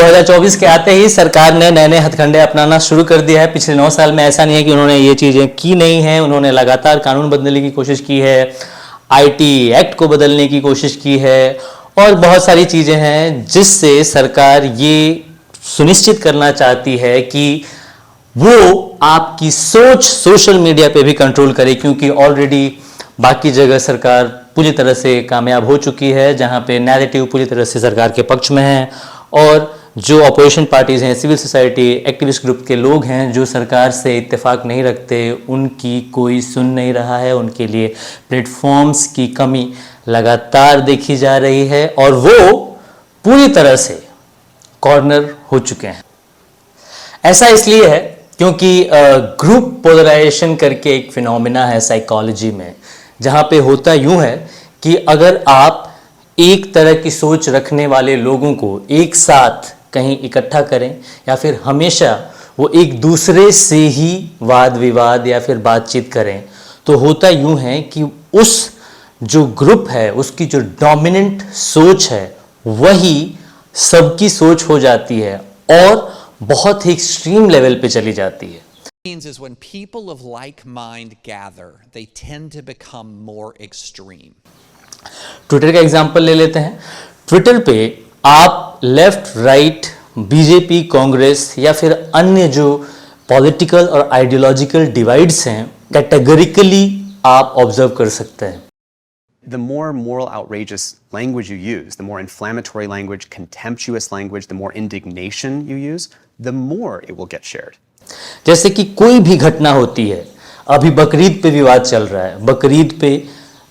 2024 के आते ही सरकार ने नए नए हथकंडे अपनाना शुरू कर दिया है। पिछले 9 साल में ऐसा नहीं है कि उन्होंने ये चीजें की नहीं है, उन्होंने लगातार कानून बदलने की कोशिश की है, आईटी एक्ट को बदलने की कोशिश की है और बहुत सारी चीजें हैं जिससे सरकार ये सुनिश्चित करना चाहती है कि वो आपकी सोच सोशल मीडिया पे भी कंट्रोल करे, क्योंकि ऑलरेडी बाकी जगह सरकार पूरी तरह से कामयाब हो चुकी है, जहां पे नैरेटिव पूरी तरह से सरकार के पक्ष में है और जो अपोजिशन पार्टीज हैं, सिविल सोसाइटी, एक्टिविस्ट ग्रुप के लोग हैं जो सरकार से इत्तेफाक नहीं रखते, उनकी कोई सुन नहीं रहा है। उनके लिए प्लेटफॉर्म्स की कमी लगातार देखी जा रही है और वो पूरी तरह से कॉर्नर हो चुके हैं। ऐसा इसलिए है क्योंकि ग्रुप पोलराइजेशन करके एक फिनोमिना है साइकोलॉजी में, जहां पे होता यूं है कि अगर आप एक तरह की सोच रखने वाले लोगों को एक साथ कहीं इकट्ठा करें या फिर हमेशा वो एक दूसरे से ही वाद विवाद या फिर बातचीत करें, तो होता यूं है कि उस जो ग्रुप है उसकी जो डोमिनेंट सोच है वही सबकी सोच हो जाती है और बहुत ही एक्सट्रीम लेवल पे चली जाती है। Is when people of like mind gather, they tend to become more extreme. Twitter का एग्जांपल ले लेते हैं। ट्विटर पे आप लेफ्ट, राइट, बीजेपी, कांग्रेस या फिर अन्य जो पॉलिटिकल और आइडियोलॉजिकल डिवाइड्स हैं कैटेगरिकली आप ऑब्जर्व कर सकते हैं। The more moral outrageous language you use, the more inflammatory language, contemptuous language, the more indignation you use, the more it will get shared. जैसे कि कोई भी घटना होती है, अभी बकरीद पे विवाद चल रहा है, बकरीद पे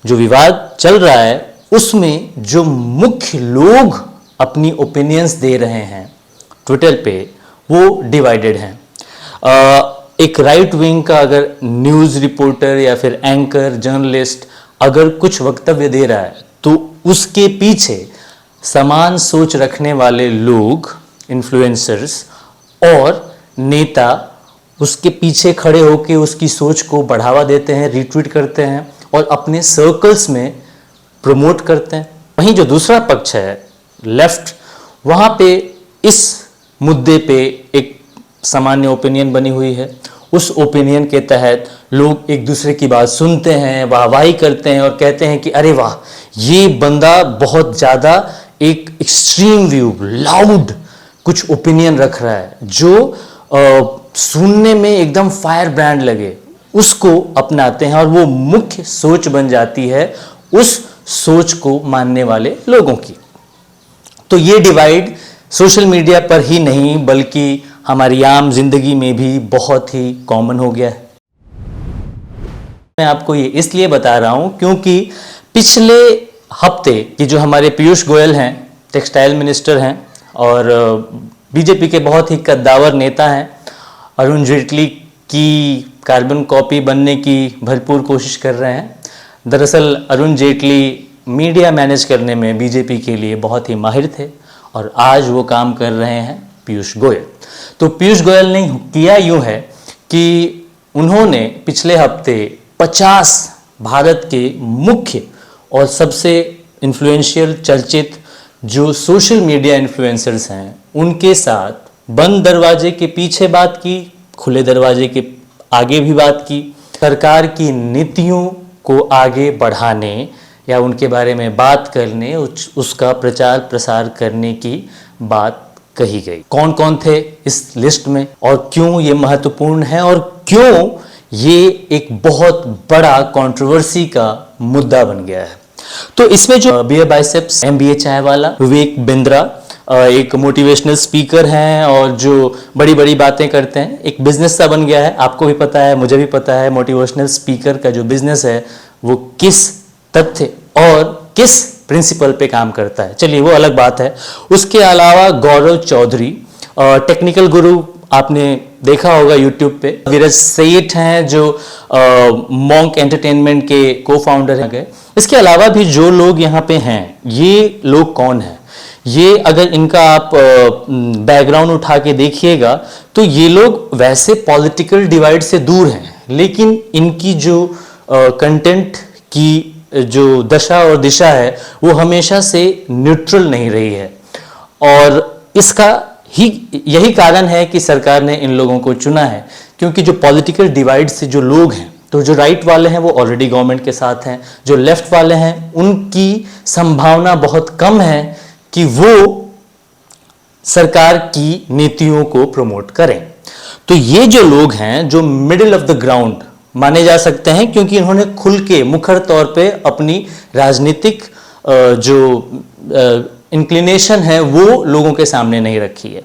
जो विवाद चल रहा है उसमें जो मुख्य लोग अपनी ओपिनियंस दे रहे हैं ट्विटर पे वो डिवाइडेड हैं। एक राइट विंग का अगर न्यूज़ रिपोर्टर या फिर एंकर, जर्नलिस्ट अगर कुछ वक्तव्य दे रहा है तो उसके पीछे समान सोच रखने वाले लोग, इन्फ्लुएंसर्स और नेता उसके पीछे खड़े होकर उसकी सोच को बढ़ावा देते हैं, रीट्वीट करते हैं और अपने सर्कल्स में प्रमोट करते हैं। वहीं जो दूसरा पक्ष है लेफ्ट, वहाँ पे इस मुद्दे पे एक सामान्य ओपिनियन बनी हुई है। उस ओपिनियन के तहत लोग एक दूसरे की बात सुनते हैं, वाहवाही करते हैं और कहते हैं कि अरे वाह, ये बंदा बहुत ज़्यादा एक एक्सट्रीम व्यू, लाउड कुछ ओपिनियन रख रहा है जो सुनने में एकदम फायर ब्रांड लगे, उसको अपनाते हैं और वो मुख्य सोच बन जाती है उस सोच को मानने वाले लोगों की। तो ये डिवाइड सोशल मीडिया पर ही नहीं बल्कि हमारी आम जिंदगी में भी बहुत ही कॉमन हो गया है। मैं आपको ये इसलिए बता रहा हूं क्योंकि पिछले हफ्ते की जो हमारे पीयूष गोयल हैं, टेक्सटाइल मिनिस्टर हैं और बीजेपी के बहुत ही कद्दावर नेता हैं, अरुण जेटली की कार्बन कॉपी बनने की भरपूर कोशिश कर रहे हैं। दरअसल अरुण जेटली मीडिया मैनेज करने में बीजेपी के लिए बहुत ही माहिर थे और आज वो काम कर रहे हैं पीयूष गोयल। तो पीयूष गोयल ने किया यूं है कि उन्होंने पिछले हफ्ते 50 भारत के मुख्य और सबसे इन्फ्लुएंशियल, चर्चित जो सोशल मीडिया इन्फ्लुएंसर्स हैं उनके साथ बंद दरवाजे के पीछे बात की, खुले दरवाजे के आगे भी बात की। सरकार की नीतियों को आगे बढ़ाने या उनके बारे में बात करने, उसका प्रचार प्रसार करने की बात कही गई। कौन कौन थे इस लिस्ट में और क्यों ये महत्वपूर्ण है और क्यों ये एक बहुत बड़ा कंट्रोवर्सी का मुद्दा बन गया है। तो इसमें जो बियर बाइसेप्स, MBA चाय वाला, विवेक बिंद्रा एक मोटिवेशनल स्पीकर हैं और जो बड़ी बड़ी बातें करते हैं, एक बिजनेस सा बन गया है। आपको भी पता है, मुझे भी पता है, मोटिवेशनल स्पीकर का जो बिजनेस है वो किस तथ्य और किस प्रिंसिपल पे काम करता है, चलिए वो अलग बात है। उसके अलावा गौरव चौधरी, टेक्निकल गुरु, आपने देखा होगा यूट्यूब पे। विराज सेठ हैं जो मॉन्क एंटरटेनमेंट के को फाउंडर हैं। इसके अलावा भी जो लोग यहाँ पे हैं, ये लोग कौन हैं? ये अगर इनका आप बैकग्राउंड उठा के देखिएगा तो ये लोग वैसे पॉलिटिकल डिवाइड से दूर हैं, लेकिन इनकी जो कंटेंट की जो दशा और दिशा है वो हमेशा से न्यूट्रल नहीं रही है और इसका यही कारण है कि सरकार ने इन लोगों को चुना है, क्योंकि जो पॉलिटिकल डिवाइड से जो लोग हैं, तो जो राइट वाले हैं वो ऑलरेडी गवर्नमेंट के साथ हैं, जो लेफ्ट वाले हैं उनकी संभावना बहुत कम है कि वो सरकार की नीतियों को प्रमोट करें। तो ये जो लोग हैं जो मिडिल ऑफ द ग्राउंड माने जा सकते हैं, क्योंकि इन्होंने खुल के मुखर तौर पे अपनी राजनीतिक जो इंक्लिनेशन है वो लोगों के सामने नहीं रखी है।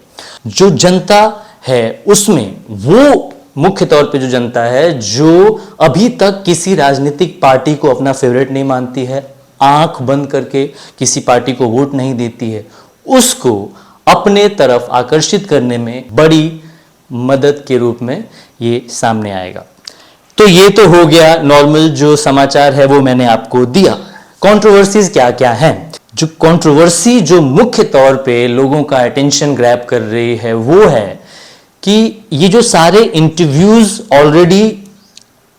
जो जनता है उसमें वो मुख्य तौर पे जो जनता है जो अभी तक किसी राजनीतिक पार्टी को अपना फेवरेट नहीं मानती है, आंख बंद करके किसी पार्टी को वोट नहीं देती है, उसको अपने तरफ आकर्षित करने में बड़ी मदद के रूप में ये सामने आएगा। तो ये तो हो गया नॉर्मल जो समाचार है वो मैंने आपको दिया। कंट्रोवर्सीज क्या क्या हैं? जो कंट्रोवर्सी जो मुख्य तौर पे लोगों का अटेंशन ग्रैब कर रही है वो है कि ये जो सारे इंटरव्यूज ऑलरेडी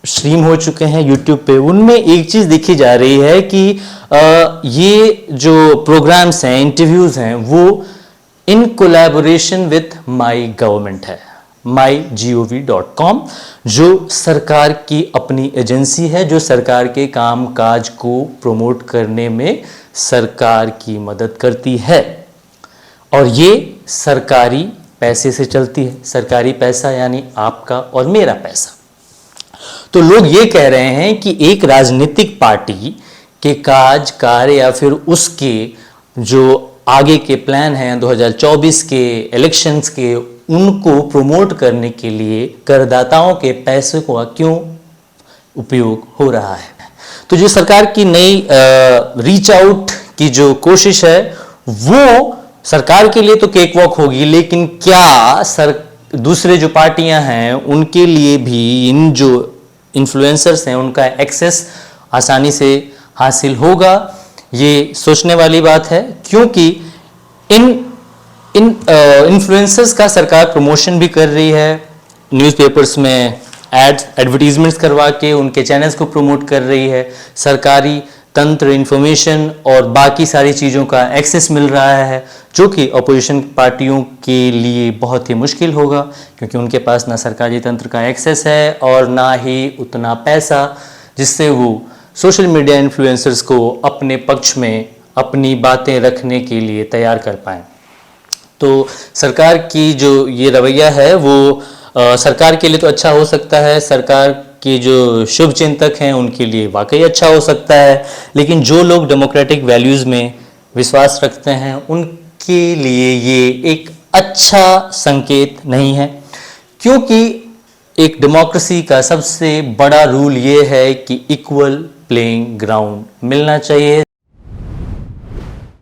स्ट्रीम हो चुके हैं यूट्यूब पे, उनमें एक चीज देखी जा रही है कि ये जो प्रोग्राम्स हैं, इंटरव्यूज हैं, वो in collaboration with my government है, mygov.com, जो सरकार की अपनी एजेंसी है, जो सरकार के काम काज को प्रमोट करने में सरकार की मदद करती है, और ये सरकारी पैसे से चलती है। सरकारी पैसा यानी आपका और मेरा पैसा। तो लोग ये कह रहे हैं कि एक राजनीतिक पार्टी के काज कार्य या फिर उसके जो आगे के प्लान हैं 2024 के इलेक्शंस के, उनको प्रमोट करने के लिए करदाताओं के पैसे का क्यों उपयोग हो रहा है। तो जो सरकार की नई रीच आउट की जो कोशिश है वो सरकार के लिए तो केक वॉक होगी, लेकिन क्या दूसरे जो पार्टियां हैं उनके लिए भी इन जो इन्फ्लुएंसर्स हैं उनका एक्सेस आसानी से हासिल होगा? ये सोचने वाली बात है, क्योंकि इन इन्फ्लुएंसर्स का सरकार प्रमोशन भी कर रही है, न्यूज़पेपर्स में एडवर्टीजमेंट्स करवा के उनके चैनल्स को प्रमोट कर रही है, सरकारी तंत्र, इंफॉर्मेशन और बाकी सारी चीज़ों का एक्सेस मिल रहा है, जो कि अपोजिशन पार्टियों के लिए बहुत ही मुश्किल होगा, क्योंकि उनके पास ना सरकारी तंत्र का एक्सेस है और ना ही उतना पैसा जिससे वो सोशल मीडिया इन्फ्लुएंसर्स को अपने पक्ष में अपनी बातें रखने के लिए तैयार कर पाएँ। तो सरकार की जो ये रवैया है वो सरकार के लिए तो अच्छा हो सकता है, सरकार के जो शुभ चिंतक हैं उनके लिए वाकई अच्छा हो सकता है, लेकिन जो लोग डेमोक्रेटिक वैल्यूज़ में विश्वास रखते हैं उनके लिए ये एक अच्छा संकेत नहीं है, क्योंकि एक डेमोक्रेसी का सबसे बड़ा रूल ये है कि इक्वल प्लेइंग ग्राउंड मिलना चाहिए।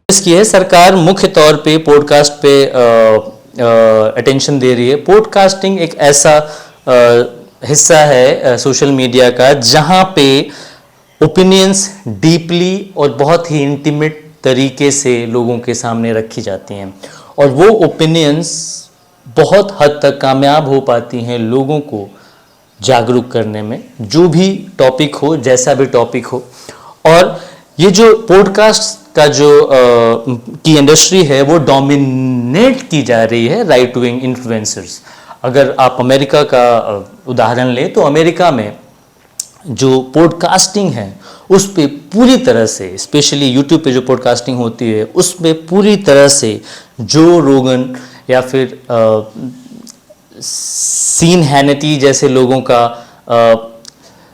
इसकी है सरकार मुख्य तौर पे पॉडकास्ट पे अटेंशन दे रही है। पॉडकास्टिंग एक ऐसा हिस्सा है सोशल मीडिया का जहां पे ओपिनियंस डीपली और बहुत ही इंटीमेट तरीके से लोगों के सामने रखी जाती हैं, और वो ओपिनियंस बहुत हद तक कामयाब हो पाती हैं लोगों को जागरूक करने में, जो भी टॉपिक हो, जैसा भी टॉपिक हो। और ये जो पॉडकास्ट का जो की इंडस्ट्री है वो डोमिनेट की जा रही है राइट विंग इन्फ्लुएंसर्स। अगर आप अमेरिका का उदाहरण लें तो अमेरिका में जो पॉडकास्टिंग है उस पे पूरी तरह से, स्पेशली यूट्यूब पे जो पॉडकास्टिंग होती है उस पे पूरी तरह से जो रोगन या फिर सीन हैनिटी जैसे लोगों का,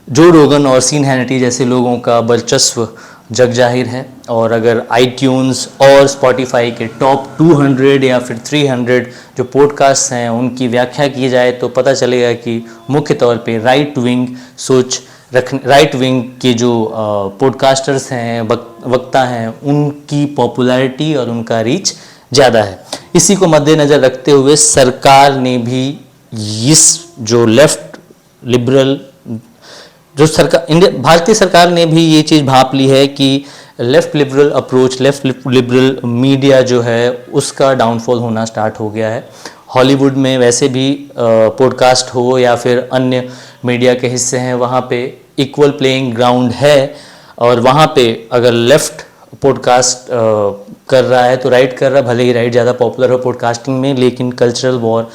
जो रोगन और सीन हैनिटी जैसे लोगों का वर्चस्व जग जाहिर है। और अगर आईट्यून्स और स्पॉटिफाई के टॉप 200 या फिर 300 जो पॉडकास्ट हैं उनकी व्याख्या की जाए तो पता चलेगा कि मुख्य तौर पे राइट विंग सोच राइट विंग के जो पॉडकास्टर्स हैं, वक्ता हैं, उनकी पॉपुलैरिटी और उनका रीच ज़्यादा है। इसी को मद्देनज़र रखते हुए सरकार ने भी इस जो लेफ्ट लिबरल जो सरकार, भारतीय सरकार ने भी ये चीज़ भांप ली है कि left liberal approach, left liberal media जो है उसका डाउनफॉल होना स्टार्ट हो गया है। हॉलीवुड में वैसे भी पॉडकास्ट हो या फिर अन्य मीडिया के हिस्से हैं, वहाँ पे इक्वल प्लेइंग ग्राउंड है, और वहाँ पे अगर लेफ्ट पॉडकास्ट कर रहा है तो राइट कर रहा है, भले ही राइट ज़्यादा पॉपुलर हो पॉडकास्टिंग में, लेकिन कल्चरल वॉर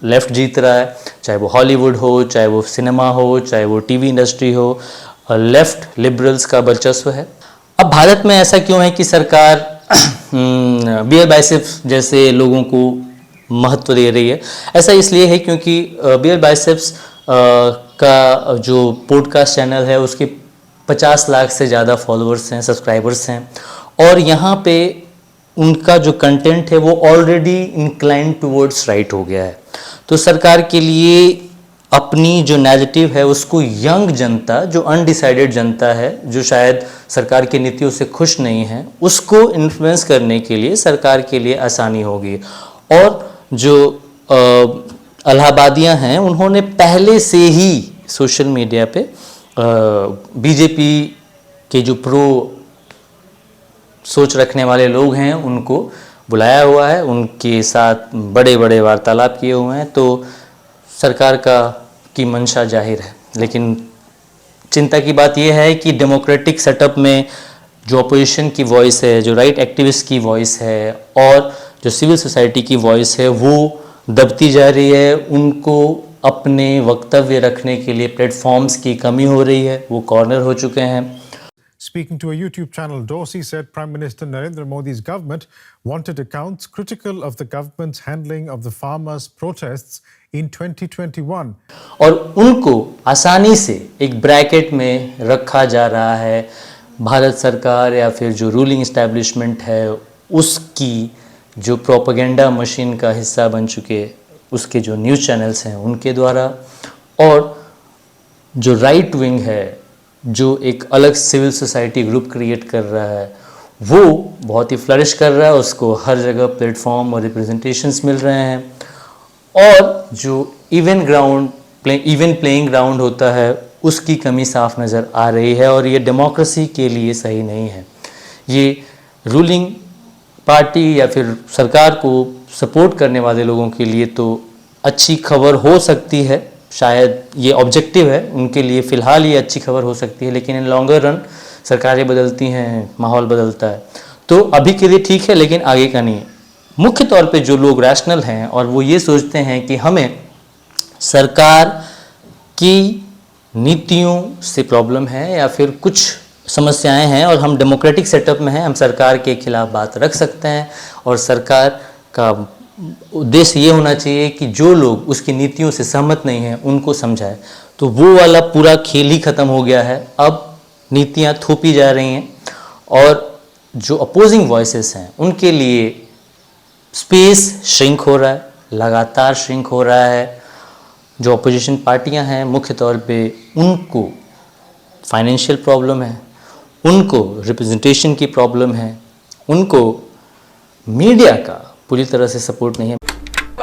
लेफ्ट जीत रहा है, चाहे वो हॉलीवुड हो, चाहे वो सिनेमा हो, चाहे वो टीवी इंडस्ट्री हो, लेफ्ट लिबरल्स का वर्चस्व है। अब भारत में ऐसा क्यों है कि सरकार बियर बाइसेप्स जैसे लोगों को महत्व दे रही है? ऐसा इसलिए है क्योंकि बियर बाइसेप्स का जो पॉडकास्ट चैनल है उसके 50 लाख से ज़्यादा फॉलोअर्स हैं, सब्सक्राइबर्स हैं, और यहाँ पे उनका जो कंटेंट है वो ऑलरेडी इंक्लाइन टुवर्ड्स राइट हो गया है। तो सरकार के लिए अपनी जो नैरेटिव है उसको यंग जनता, जो अनडिसाइडेड जनता है, जो शायद सरकार की नीतियों से खुश नहीं है, उसको इन्फ्लुएंस करने के लिए सरकार के लिए आसानी होगी। और जो इलाहाबादियाँ हैं उन्होंने पहले से ही सोशल मीडिया पे बीजेपी के जो प्रो सोच रखने वाले लोग हैं उनको बुलाया हुआ है, उनके साथ बड़े बड़े वार्तालाप किए हुए हैं। तो सरकार की मंशा जाहिर है, लेकिन चिंता की बात यह है कि डेमोक्रेटिक सेटअप में जो अपोजिशन की वॉइस है, जो राइट एक्टिविस्ट की वॉइस है और जो सिविल सोसाइटी की वॉइस है वो दबती जा रही है। उनको अपने वक्तव्य रखने के लिए प्लेटफॉर्म्स की कमी हो रही है, वो कॉर्नर हो चुके हैं। Speaking to a YouTube channel, Dorsey said Prime Minister Narendra Modi's government wanted accounts critical of the government's handling of the farmers' protests in 2021. और उनको आसानी से एक ब्रैकेट में रखा जा रहा है। भारत सरकार या फिर जो रूलिंग इस्टेब्लिशमेंट है उसकी जो प्रोपेगेंडा मशीन का हिस्सा बन चुके उसके जो न्यूज़ चैनल्स हैं उनके द्वारा, और जो राइट विंग है जो एक अलग सिविल सोसाइटी ग्रुप क्रिएट कर रहा है वो बहुत ही फ्लरिश कर रहा है, उसको हर जगह प्लेटफॉर्म और रिप्रेजेंटेशंस मिल रहे हैं। और जो इवन प्लेइंग ग्राउंड होता है उसकी कमी साफ नज़र आ रही है, और ये डेमोक्रेसी के लिए सही नहीं है। ये रूलिंग पार्टी या फिर सरकार को सपोर्ट करने वाले लोगों के लिए तो अच्छी खबर हो सकती है, शायद ये ऑब्जेक्टिव है उनके लिए, फ़िलहाल ये अच्छी खबर हो सकती है, लेकिन इन लॉन्गर रन सरकारें बदलती हैं, माहौल बदलता है, तो अभी के लिए ठीक है लेकिन आगे का नहीं है। मुख्य तौर पे जो लोग रैशनल हैं और वो ये सोचते हैं कि हमें सरकार की नीतियों से प्रॉब्लम है या फिर कुछ समस्याएं हैं और हम डेमोक्रेटिक सेटअप में हैं, हम सरकार के खिलाफ बात रख सकते हैं, और सरकार का उद्देश्य ये होना चाहिए कि जो लोग उसकी नीतियों से सहमत नहीं हैं उनको समझाए। तो वो वाला पूरा खेल ही ख़त्म हो गया है, अब नीतियाँ थोपी जा रही हैं और जो अपोजिंग वॉइसेस हैं उनके लिए स्पेस श्रिंक हो रहा है, लगातार श्रिंक हो रहा है। जो अपोजिशन पार्टियां हैं मुख्य तौर पे उनको फाइनेंशियल प्रॉब्लम है, उनको रिप्रेजेंटेशन की प्रॉब्लम है, उनको मीडिया का पूरी तरह से सपोर्ट नहीं है।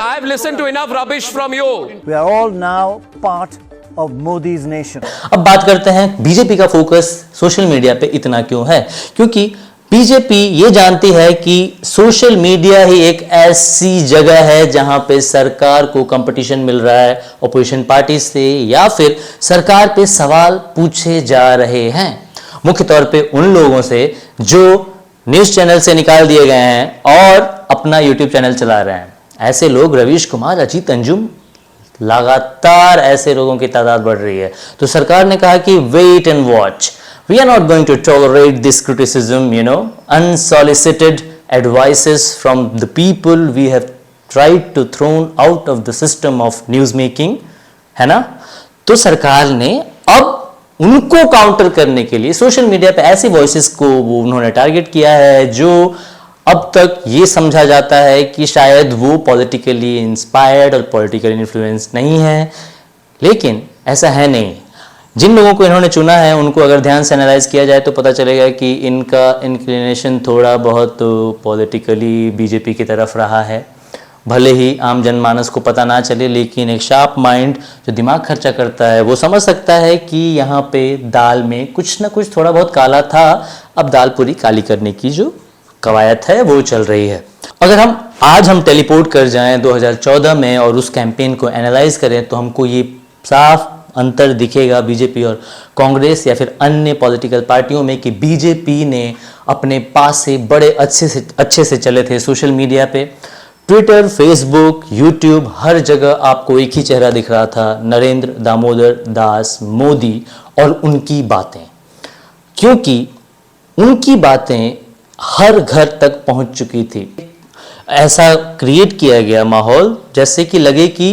I've listened to enough rubbish from you. We are all now part of Modi's nation. अब बात करते हैं बीजेपी का फोकस सोशल मीडिया पे इतना क्यों है, क्योंकि बीजेपी ये जानती है कि सोशल मीडिया ही एक ऐसी जगह है जहां पे सरकार को कंपटीशन मिल रहा है अपोजिशन पार्टी से, या फिर सरकार पे सवाल पूछे जा रहे हैं मुख्य तौर पे उन लोगों से जो न्यूज़ चैनल से निकाल दिए गए हैं और अपना यूट्यूब चैनल चला रहे हैं। ऐसे लोग रवीश कुमार, अजीत अंजुम, लगातार ऐसे लोगों की तादाद बढ़ रही है। तो सरकार ने कहा कि wait and watch, we are not going to tolerate this criticism, unsolicited advices from the people we have tried to thrown out of the system of news making, है ना। तो सरकार ने अब उनको काउंटर करने के लिए सोशल मीडिया पे ऐसी वॉइसेस को वो उन्होंने टारगेट किया है जो अब तक ये समझा जाता है कि शायद वो पॉलिटिकली इंस्पायर्ड और पॉलिटिकली इन्फ्लुएंस नहीं है, लेकिन ऐसा है नहीं। जिन लोगों को इन्होंने चुना है उनको अगर ध्यान से एनालाइज किया जाए तो पता चलेगा कि इनका इंक्लिनेशन थोड़ा बहुत पॉलिटिकली बीजेपी की तरफ रहा है। भले ही आम जनमानस को पता ना चले, लेकिन एक शार्प माइंड जो दिमाग खर्चा करता है वो समझ सकता है कि यहाँ पे दाल में कुछ ना कुछ थोड़ा बहुत काला था, अब दाल पूरी काली करने की जो कवायद है वो चल रही है। अगर हम टेलीपोर्ट कर जाएं 2014 में और उस कैंपेन को एनालाइज करें तो हमको ये साफ अंतर दिखेगा बीजेपी और कांग्रेस या फिर अन्य पॉलिटिकल पार्टियों में कि बीजेपी ने अपने पास से बड़े अच्छे से चले थे सोशल मीडिया पे। ट्विटर, फेसबुक, यूट्यूब, हर जगह आपको एक ही चेहरा दिख रहा था, नरेंद्र दामोदर दास मोदी और उनकी बातें, क्योंकि उनकी बातें हर घर तक पहुंच चुकी थी। ऐसा क्रिएट किया गया माहौल जैसे कि लगे कि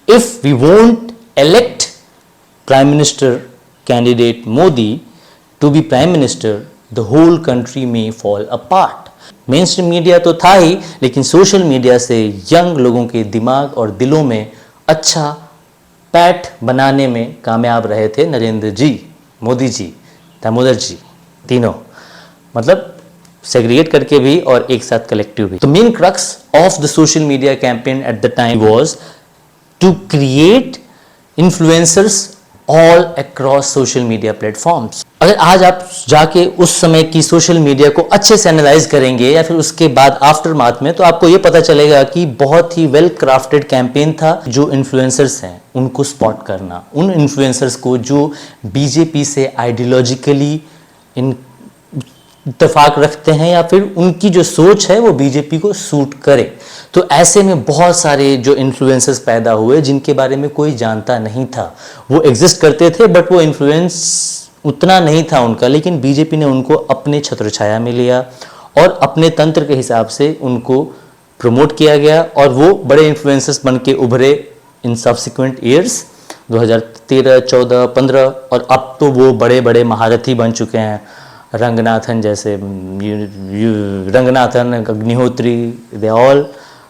if we won't elect Prime Minister candidate Modi to be Prime Minister, the whole country may fall apart. Main stream media तो था ही, लेकिन सोशल मीडिया से यंग लोगों के दिमाग और दिलों में अच्छा पैठ बनाने में कामयाब रहे थे नरेंद्र जी, मोदी जी, दामोदर जी, तीनों, मतलब सेग्रीगेट करके भी और एक साथ कलेक्टिव भी। The main crux of the social media campaign at the time was to create influencers all across social media platforms. अगर आज आप जाके उस समय की सोशल मीडिया को अच्छे से एनालाइज करेंगे या फिर उसके बाद आफ्टर माथ में, तो आपको ये पता चलेगा कि बहुत ही वेल क्राफ्टेड कैंपेन था। जो इन्फ्लुएंसर्स हैं उनको स्पॉट करना, उन इन्फ्लुएंसर्स को जो बीजेपी से आइडियोलॉजिकली इत्तेफाक रखते हैं या फिर उनकी जो सोच है वो बीजेपी को सूट करे। तो ऐसे में बहुत सारे जो इन्फ्लुएंसर्स पैदा हुए जिनके बारे में कोई जानता नहीं था। वो एग्जिस्ट करते थे बट वो इन्फ्लुएंस उतना नहीं था उनका, लेकिन बीजेपी ने उनको अपने छत्रछाया में लिया और अपने तंत्र के हिसाब से उनको प्रमोट किया गया और वो बड़े इन्फ्लुएंसर्स बन के उभरे इन सब्सिक्वेंट ईयर्स 2013, 14, 15 और अब तो वो बड़े बड़े महारथी बन चुके हैं। रंगनाथन जैसे, Ranganathan, Agnihotri, they all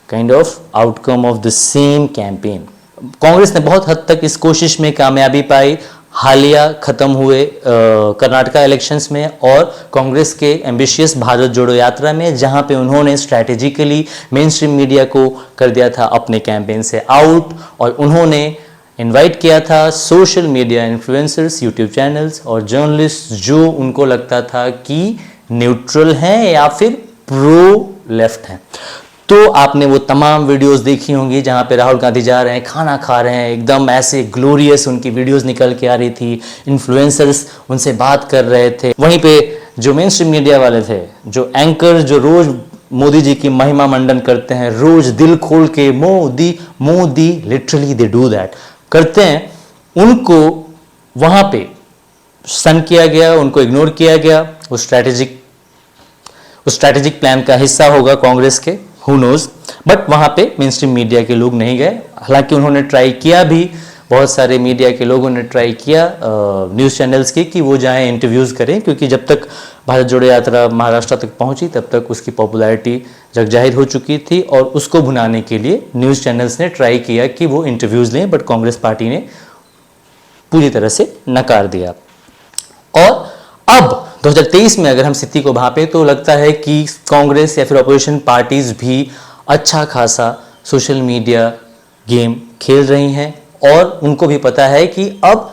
kind of outcome of the same campaign. Congress ने बहुत हद तक इस कोशिश में कामयाबी पाई। हालिया खत्म हुए कर्नाटका इलेक्शंस में और कांग्रेस के एम्बिशियस भारत जोड़ो यात्रा में, जहां पे उन्होंने स्ट्रैटेजिकली मेन स्ट्रीम मीडिया को कर दिया था अपने कैंपेन से आउट और उन्होंने इनवाइट किया था social media influencers, YouTube channels और जर्नलिस्ट जो उनको लगता था कि न्यूट्रल हैं या फिर प्रो लेफ्ट हैं। तो आपने वो तमाम वीडियोस देखी होंगी जहां पे राहुल गांधी जा रहे हैं, खाना खा रहे हैं, एकदम ऐसे ग्लोरियस उनकी वीडियोस निकल के आ रही थी, इन्फ्लुएंसर्स उनसे बात कर रहे थे। वहीं पे जो मेन स्ट्रीम मीडिया वाले थे, जो एंकर जो रोज मोदी जी की महिमा मंडन करते हैं, रोज दिल खोल के Modi Modi, literally they do that करते हैं, उनको वहां पे सन किया गया, उनको इग्नोर किया गया। वो स्ट्रैटेजिक प्लान का हिस्सा होगा कांग्रेस के, हु नोज, बट वहां पे मेन स्ट्रीम मीडिया के लोग नहीं गए। हालांकि उन्होंने ट्राई किया भी, बहुत सारे मीडिया के लोगों ने ट्राई किया न्यूज़ चैनल्स के कि वो जाएं इंटरव्यूज़ करें, क्योंकि जब तक भारत जोड़ो यात्रा महाराष्ट्र तक पहुंची तब तक उसकी पॉपुलैरिटी जगजाहिर हो चुकी थी और उसको भुनाने के लिए न्यूज़ चैनल्स ने ट्राई किया कि वो इंटरव्यूज़ लें, बट कांग्रेस पार्टी ने पूरी तरह से नकार दिया। और अब 2023 में अगर हम स्थिति को भांपें तो लगता है कि कांग्रेस या फिर अपोजिशन पार्टीज भी अच्छा खासा सोशल मीडिया गेम खेल रही हैं और उनको भी पता है कि अब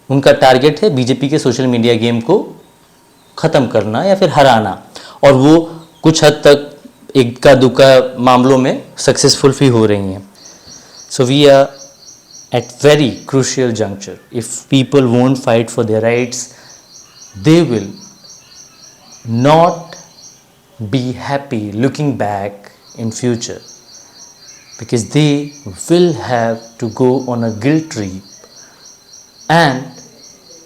उनका टारगेट है बीजेपी के सोशल मीडिया गेम को ख़त्म करना या फिर हराना, और वो कुछ हद तक इक्का दुक्का मामलों में सक्सेसफुल भी हो रही हैं। So we are at very crucial juncture. If people won't fight for their rights, they will not be happy looking back in future, because they will have to go on a guilt trip and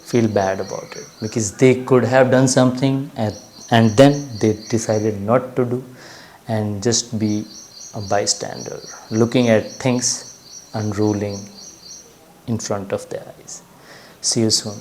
feel bad about it, because they could have done something and then they decided not to do and just be a bystander looking at things unrolling in front of their eyes. See you soon.